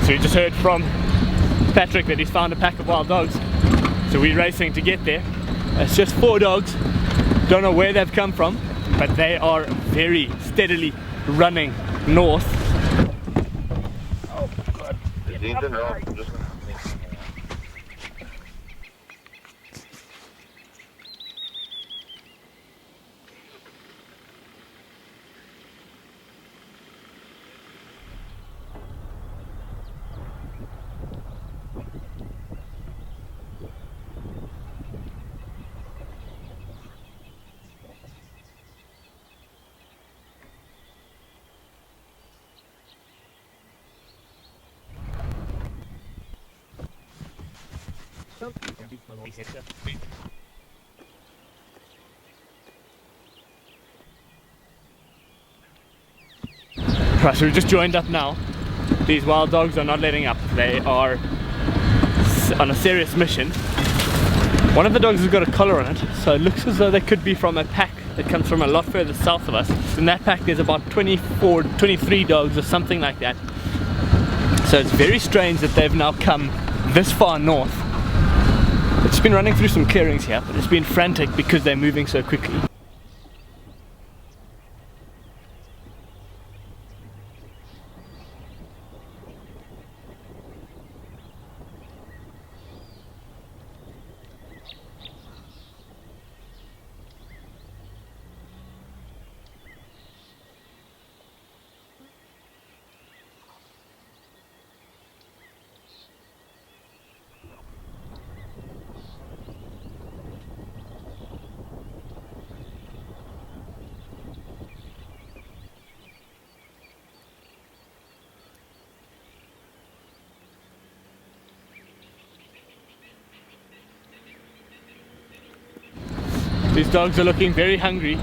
So we just heard from Patrick that he's found a pack of wild dogs. So we're racing to get there. It's just 4 dogs. Don't know where they've come from, but they are very steadily running north. Oh God. Right, so we've just joined up now. These wild dogs are not letting up. They are on a serious mission. One of the dogs has got a collar on it, so it looks as though they could be from a pack that comes from a lot further south of us. In that pack there's about 24, 23 dogs or something like that. So it's very strange that they've now come this far north. It's been running through some clearings here, but it's been frantic because they're moving so quickly. These dogs are looking very hungry,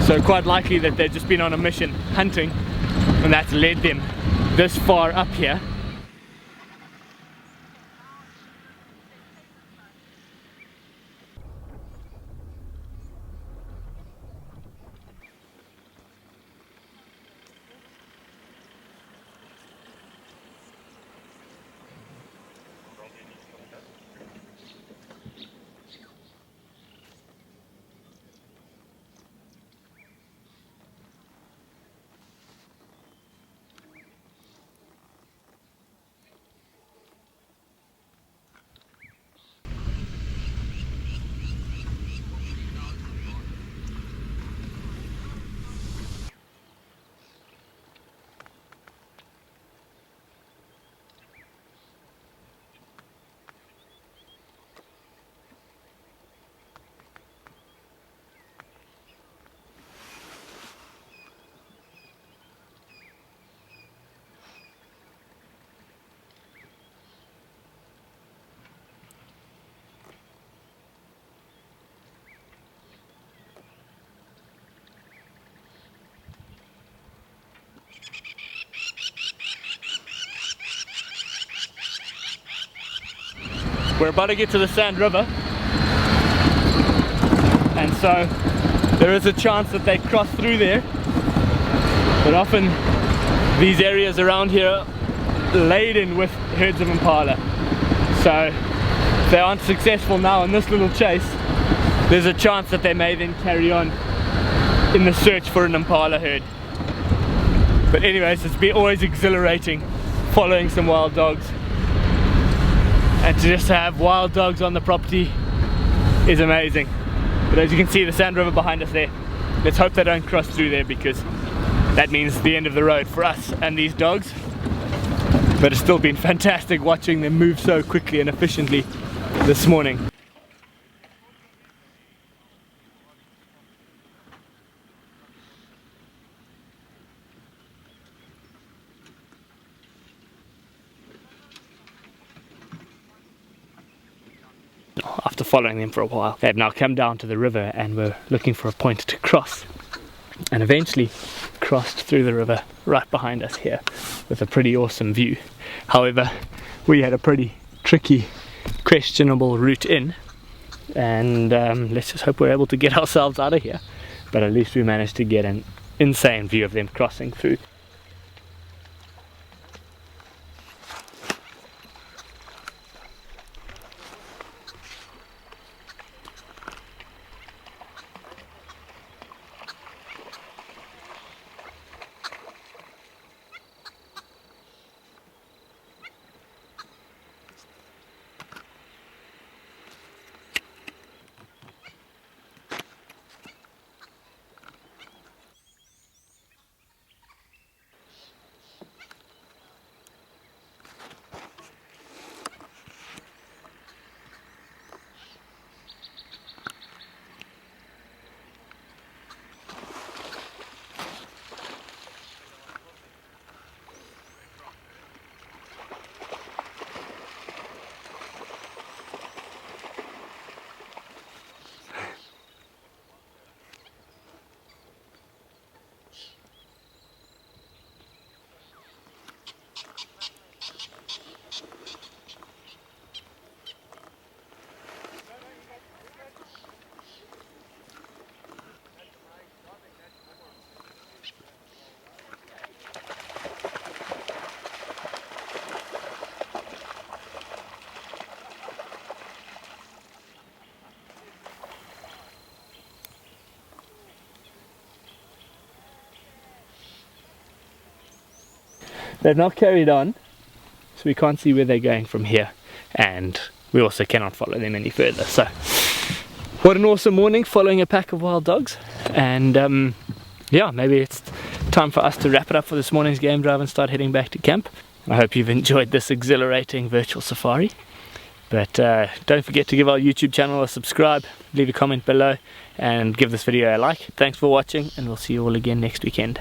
so quite likely that they've just been on a mission hunting, and that's led them this far up here. We're about to get to the Sand River, and so there is a chance that they cross through there, but often these areas around here are laden with herds of impala. So if they aren't successful now in this little chase, there's a chance that they may then carry on in the search for an impala herd. But anyways, it's been always exhilarating following some wild dogs. And to just have wild dogs on the property is amazing. But as you can see, the Sand River behind us there. Let's hope they don't cross through there, because that means the end of the road for us and these dogs. But it's still been fantastic watching them move so quickly and efficiently this morning. After following them for a while, they've now come down to the river and were looking for a point to cross, and eventually crossed through the river right behind us here with a pretty awesome view. However, we had a pretty tricky, questionable route in, and let's just hope we're able to get ourselves out of here. But at least we managed to get an insane view of them crossing through. They've not carried on, so we can't see where they're going from here, and we also cannot follow them any further. So what an awesome morning following a pack of wild dogs. And yeah, maybe it's time for us to wrap it up for this morning's game drive and start heading back to camp. I hope you've enjoyed this exhilarating virtual safari. But don't forget to give our YouTube channel a subscribe, leave a comment below, and give this video a like. Thanks for watching, and we'll see you all again next weekend.